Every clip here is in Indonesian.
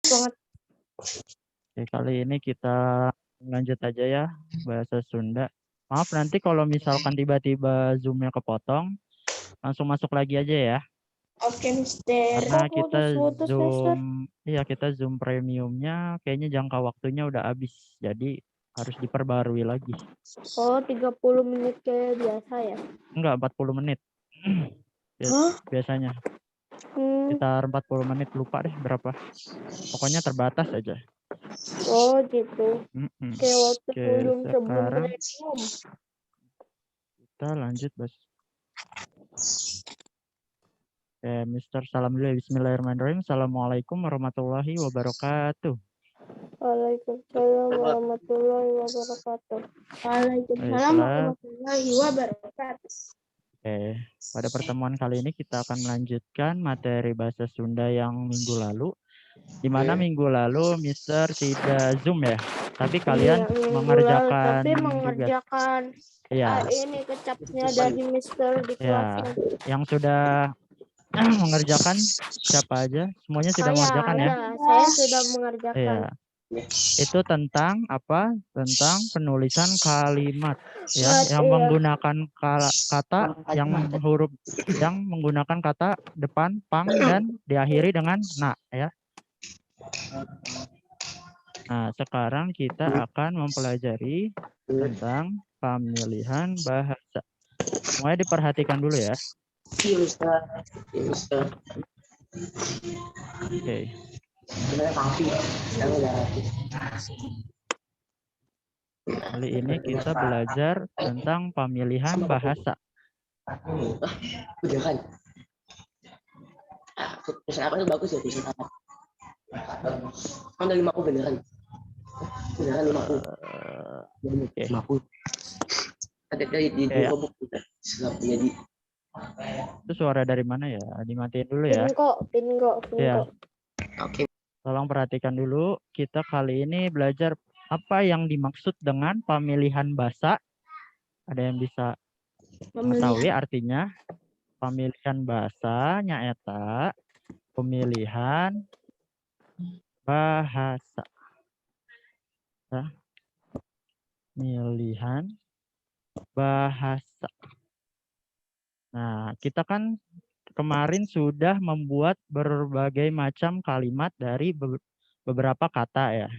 banget. Oke, kali ini kita lanjut aja ya bahasa Sunda. Maaf nanti kalau misalkan tiba-tiba Zoom-nya kepotong, langsung masuk lagi aja ya. Oke, Mister. Karena kita Putus-putus, Mister. Zoom premiumnya kayaknya jangka waktunya udah habis. Jadi harus diperbarui lagi. Oh, 30 menit kayak biasa ya? Enggak, 40 menit. Hah? Biasanya. Sekitar 40 menit, lupa deh berapa. Pokoknya terbatas aja. Oh, gitu. Kayak waktu Oke, sebelum sekarang premium. kita lanjut, Bos. Oke, Mister, salam dulu ya. Bismillahirrahmanirrahim. Assalamualaikum warahmatullahi wabarakatuh. Waalaikumsalam warahmatullahi wabarakatuh. Waalaikumsalam Baiklah. warahmatullahi wabarakatuh. Oke, pada pertemuan kali ini kita akan melanjutkan materi bahasa Sunda yang minggu lalu. Di mana minggu lalu Mister tidak Zoom ya, tapi kalian mengerjakan tapi tugas. mengerjakan Iya, ini kecapnya dari Mister di ya. kelasnya. Yang sudah mengerjakan siapa aja? Semuanya sudah mengerjakan ya? Saya sudah mengerjakan. Iya. Itu tentang apa? Tentang penulisan kalimat ya, yang menggunakan kata yang huruf yang menggunakan kata depan pang dan diakhiri dengan na ya. Nah, sekarang kita akan mempelajari tentang pemilihan bahasa. Semuanya diperhatikan dulu ya. Oke. Kali ini kita belajar tentang pemilihan bahasa. Tulisan apa itu bagus ya, tulisan apa? Kan dari 50 beneran. Beneran 50. Oke. 50. Ada di dua buku kita. Jadi itu suara dari mana ya? Dimatiin dulu ya. Pingo. Ya. Oke. Tolong perhatikan dulu. Kita kali ini belajar apa yang dimaksud dengan pemilihan bahasa. Ada yang bisa mengetahui artinya? Pemilihan bahasa nyaeta pemilihan bahasa. Ya. Pemilihan bahasa. Nah, kita kan kemarin sudah membuat berbagai macam kalimat dari beberapa kata ya.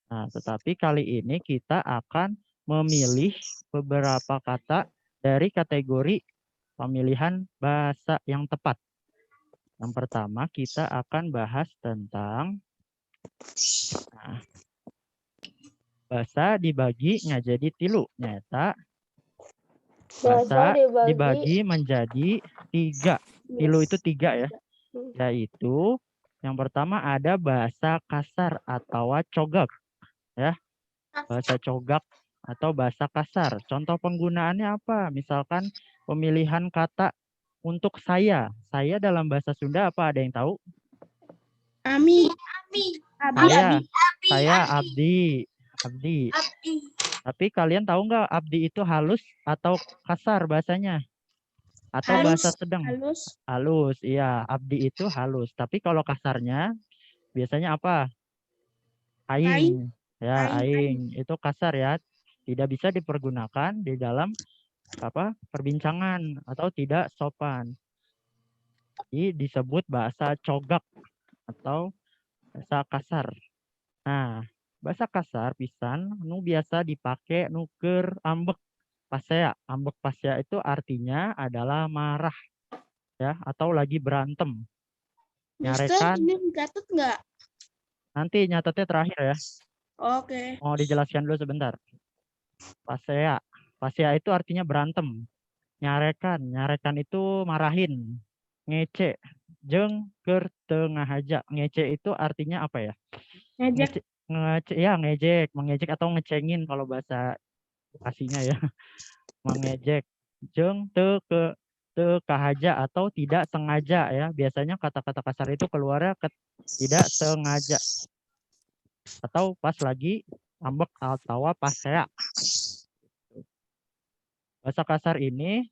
Nah, tetapi kali ini kita akan memilih beberapa kata dari kategori pemilihan bahasa yang tepat. Yang pertama kita akan bahas tentang bahasa dibagi jadi tilu. Nyata bahasa dibagi menjadi 3. Tilu itu 3 ya. Yaitu yang pertama ada bahasa kasar atau cogak. Ya. Bahasa cogak atau bahasa kasar. Contoh penggunaannya apa? Misalkan pemilihan kata untuk saya. Saya dalam bahasa Sunda apa, ada yang tahu? Ami. Saya Abdi. Tapi kalian tahu nggak Abdi itu halus atau kasar bahasanya? Atau bahasa sedang? Halus, iya. Abdi itu halus. Tapi kalau kasarnya biasanya apa? Aing. Ya, aing. Itu kasar ya. Tidak bisa dipergunakan di dalam perbincangan atau tidak sopan. Jadi disebut bahasa cogak atau bahasa kasar. Nah, bahasa kasar pisan nu biasa dipakai nuker ambek pasea. Ambek pasea itu artinya adalah marah ya atau lagi berantem. Nyarekan. Ini Gatot nggak? Nanti nyatetnya terakhir ya. Oke. Mau dijelaskan dulu sebentar. Pasea. Pasea itu artinya berantem. Nyarekan itu marahin. Ngece. Jeng ker tengah aja. Ngece itu artinya apa ya? Ngajak. Ngejek, mengejek atau ngecengin kalau bahasa aslinya ya. Mengejek. Jeng te kahaja atau tidak sengaja ya. Biasanya kata-kata kasar itu keluarnya tidak sengaja. Atau pas lagi ambek atau pas saya. Bahasa kasar ini,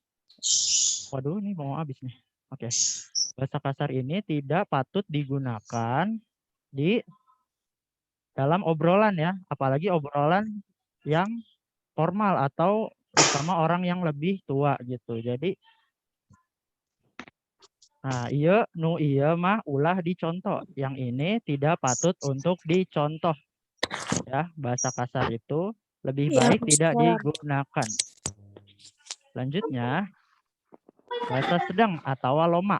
waduh ini mau habis nih. Oke. Bahasa kasar ini tidak patut digunakan di dalam obrolan ya, apalagi obrolan yang formal atau bersama orang yang lebih tua gitu. Jadi nah, iya nu iya mah ulah dicontoh. Yang ini tidak patut untuk dicontoh ya. Bahasa kasar itu lebih baik tidak digunakan. Selanjutnya bahasa sedang atau loma.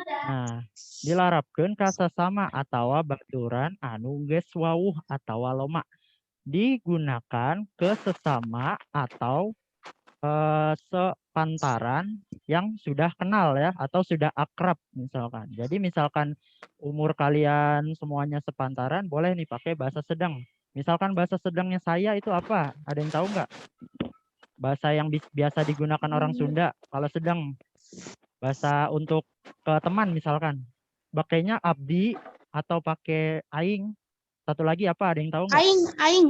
Nah, dilarapkeun ka sesama atawa baturan anu geus wawuh atawa loma. Digunakan ke sesama atau sepantaran yang sudah kenal ya atau sudah akrab misalkan. Jadi misalkan umur kalian semuanya sepantaran, boleh nih pakai bahasa sedang. Misalkan bahasa sedangnya saya itu apa? Ada yang tahu nggak? Bahasa yang biasa digunakan orang Sunda kalau sedang. Bahasa untuk ke teman misalkan. Pakainya abdi atau pakai aing. Satu lagi apa? Ada yang tahu nggak? Aing.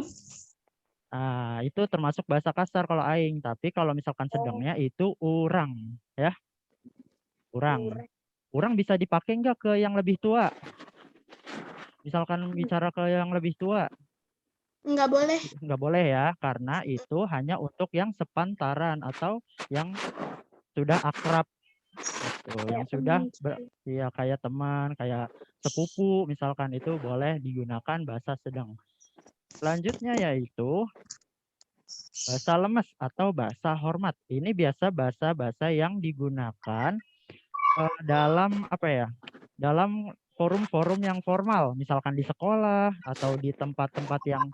Nah, itu termasuk bahasa kasar kalau aing, tapi kalau misalkan sedangnya itu urang, ya. Urang. Urang bisa dipakai nggak ke yang lebih tua? Misalkan bicara ke yang lebih tua, Nggak boleh. nggak boleh ya, karena itu hanya untuk yang sepantaran atau yang sudah akrab, gitu. Yang sudah ya kayak teman, kayak sepupu, misalkan itu boleh digunakan bahasa sedang. Selanjutnya yaitu bahasa lemes atau bahasa hormat. Ini biasa bahasa-bahasa yang digunakan dalam apa ya? Dalam forum-forum yang formal, misalkan di sekolah atau di tempat-tempat yang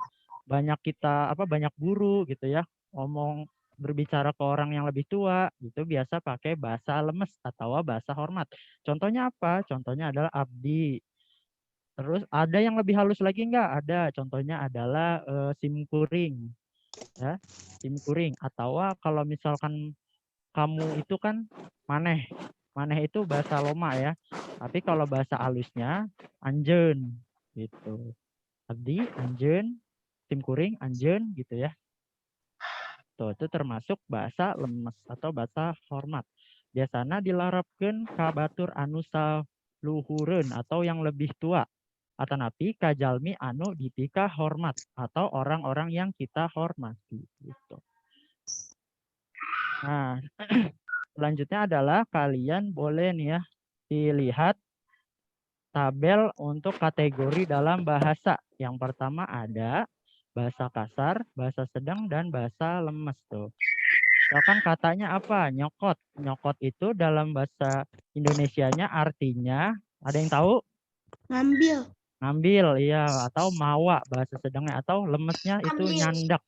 banyak kita banyak guru gitu ya, ngomong berbicara ke orang yang lebih tua gitu biasa pakai bahasa lemes atau bahasa hormat. Contohnya apa? Contohnya adalah abdi. Terus ada yang lebih halus lagi enggak? Ada. Contohnya adalah simkuring ya, simkuring atau kalau misalkan kamu itu kan maneh. Maneh itu bahasa Loma ya. Tapi kalau bahasa halusnya anjeun gitu. Abdi, anjeun, simkuring, anjeun gitu ya. Tuh, itu termasuk bahasa lemes atau bahasa hormat. Biasanya dilarapkeun ka batur anu saluhureun atau yang lebih tua. Atanapi ka jalmi anu dipika hormat atau orang-orang yang kita hormati gitu. Nah, selanjutnya adalah kalian boleh nih ya dilihat tabel untuk kategori dalam bahasa. Yang pertama ada bahasa kasar, bahasa sedang, dan bahasa lemes tuh. Misalkan katanya apa? Nyokot. Nyokot itu dalam bahasa Indonesianya artinya, ada yang tahu? Ngambil. Ngambil, iya. Atau mawa bahasa sedangnya. Atau lemesnya itu nyandak.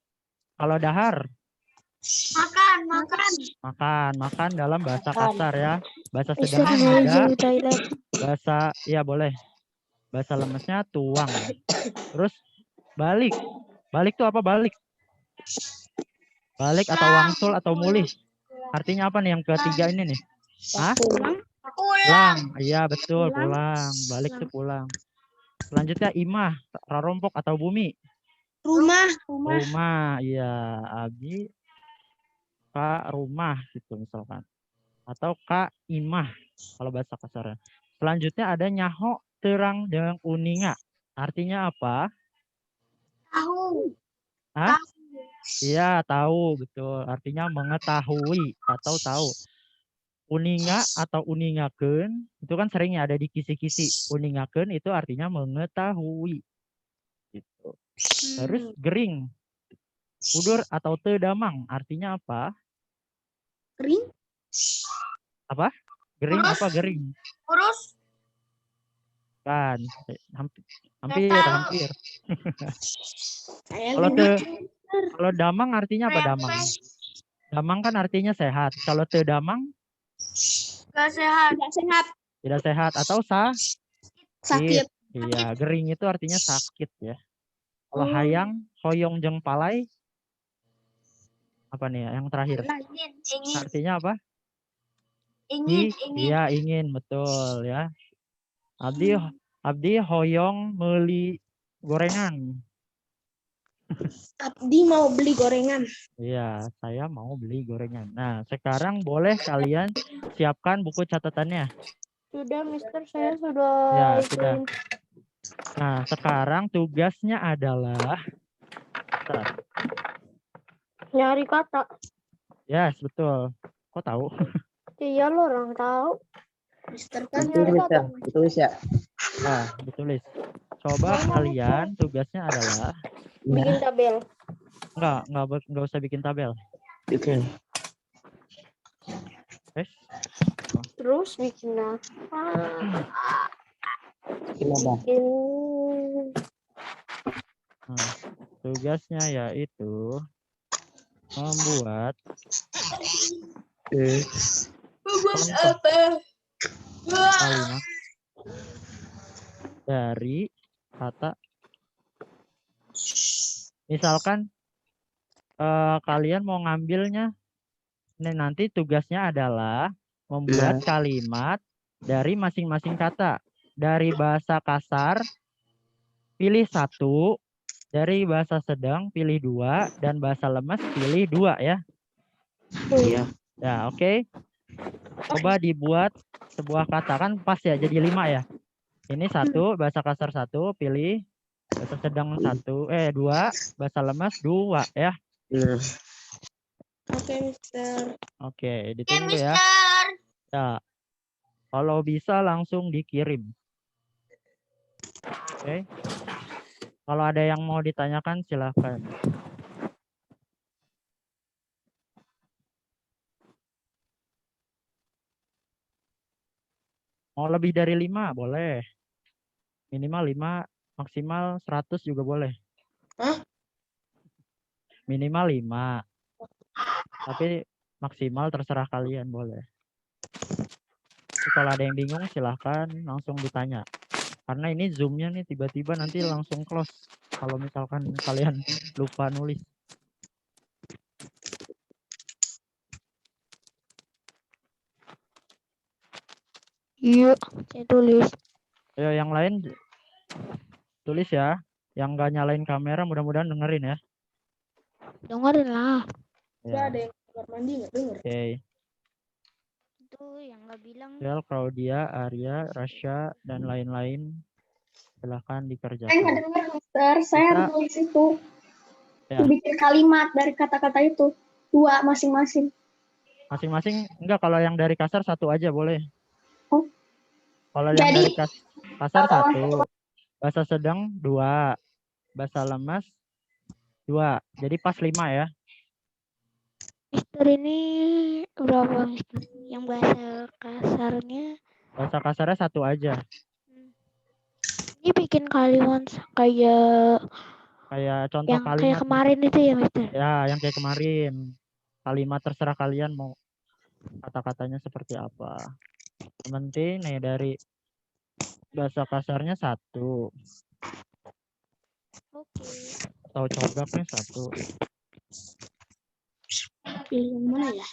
Kalau dahar? Makan dalam bahasa kasar ya. Bahasa sedangnya nada. Bahasa, ya boleh. Bahasa lemesnya tuang. Terus balik. Balik itu apa balik? Balik atau wangsul atau mulih. Artinya apa nih yang ketiga ini nih? Hah? Pulang. Iya betul, pulang. Balik itu pulang. Selanjutnya imah, rarompok atau bumi. Rumah. Rumah, iya. Abi ka rumah gitu misalkan. Atau ka imah kalau bahasa kasarnya. Selanjutnya ada nyaho terang dengan uninga. Artinya apa? Tahu. Hah? Iya, tahu betul. Artinya mengetahui atau tahu. Uninga atau uningakeun itu kan seringnya ada di kisi-kisi. Uningakeun itu artinya mengetahui. Gitu. Terus gering. Udur atau tedamang artinya apa? Kering. Apa? Gering Urus. apa gering? Urus. Kan hampir. Kalau damang artinya apa damang? Damang kan artinya sehat. Kalau tedamang? Gak sehat. Tidak sehat atau Sakit. Iya, gering itu artinya sakit ya. Kalau hayang, hoyong jeng palai apa nih ya? Yang terakhir. Artinya apa? Iya, ingin betul ya. Abdi hoyong meuli gorengan. Abdi mau beli gorengan. Iya, saya mau beli gorengan. Nah, sekarang boleh kalian siapkan buku catatannya. Sudah, Mister, saya sudah Ya, sudah. Nah, sekarang tugasnya adalah bentar. nyari kata. Yes, betul. Kok tahu? Iya, lo orang tahu. Mister kan Itu nyari bisa, kata. ditulis ya. Ah, ditulis. Coba kalian tugasnya adalah Bikin tabel. enggak usah bikin tabel. Bikin. Guys. Terus bikin apa? Bikin apa? Bikin Nah, tugasnya yaitu membuat contoh kalimat dari kata. Misalkan kalian mau ngambilnya, nanti tugasnya adalah membuat kalimat dari masing-masing kata. Dari bahasa kasar, pilih 1. Dari bahasa sedang, pilih 2. Dan bahasa lemas, pilih 2 ya. Iya. Ya, oke. Coba dibuat sebuah kata. Kan pas ya, jadi 5 ya. Ini 1, bahasa kasar 1, pilih. Bahasa sedang 2, bahasa lemas 2 ya. Oke, Mister. Oke, ditunggu ya. Ya. Kalau bisa langsung dikirim. Oke. Kalau ada yang mau ditanyakan silahkan. Mau lebih dari 5 boleh. Minimal 5, maksimal 100 juga boleh. Hah? Minimal 5. Tapi maksimal terserah kalian boleh. Jadi kalau ada yang bingung silahkan langsung ditanya. Karena ini Zoom-nya nih tiba-tiba nanti langsung close. Kalau misalkan kalian lupa nulis. Iya, saya tulis. Ayo yang lain tulis ya. Yang nggak nyalain kamera mudah-mudahan dengerin ya. Dengerin lah. Ya. Ada yang kamar mandi nggak denger? Oke. Itu yang nggak bilang. Sel, Claudia, Arya, Rasya, dan lain-lain. Silahkan Saya nggak dikerjakan. dengar, Mister. Saya Bisa. harus tulis itu. Ya. Bikin kalimat dari kata-kata itu. 2 masing-masing. Masing-masing enggak, kalau yang dari kasar 1 aja boleh. Oh. Kalau yang Jadi, dari kasar 1, bahasa sedang 2, bahasa lemas 2. Jadi pas 5 ya. Mister ini berapa, Mister? Yang bahasa kasarnya. Bahasa kasarnya 1 aja. Ini bikin kalimat kayak Contoh yang kalimat. kayak kemarin itu ya, Mister? Ya, yang kayak kemarin. Kalimat terserah kalian mau kata-katanya seperti apa. Yang penting nih dari bahasa kasarnya 1. Oke. Atau cogaknya 1. Pilih yang mana ya?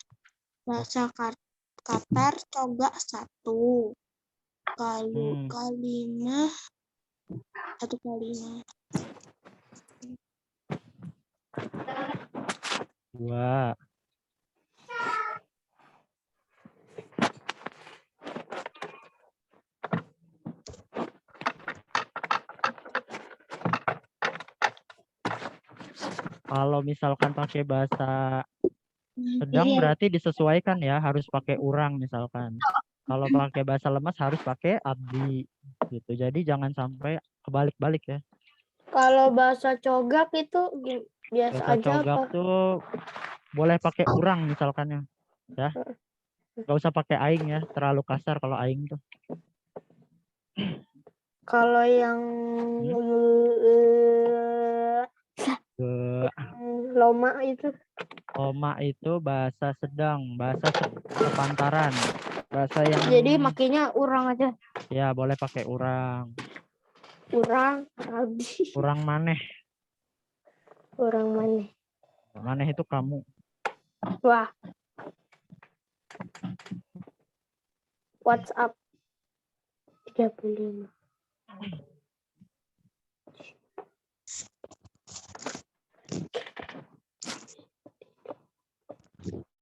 Bahasa Qatar cogak 1. Kalau kalimat 1 kalimat. 2. Kalau misalkan pakai bahasa sedang berarti disesuaikan ya, harus pakai urang misalkan. Kalau pakai bahasa lemas harus pakai abdi gitu. Jadi jangan sampai kebalik-balik ya. Kalau bahasa cogak itu biasa Bahasa aja cogak apa? tuh boleh pakai urang misalkannya. Ya. Gak usah pakai aing ya, terlalu kasar kalau aing tuh. Kalau yang loma itu. Loma itu bahasa sedang, bahasa sepantaran. Bahasa yang Jadi makanya urang aja. ya boleh pakai urang. Urang, abdi. Urang maneh. Urang maneh. Maneh itu kamu. Wah. WhatsApp 35.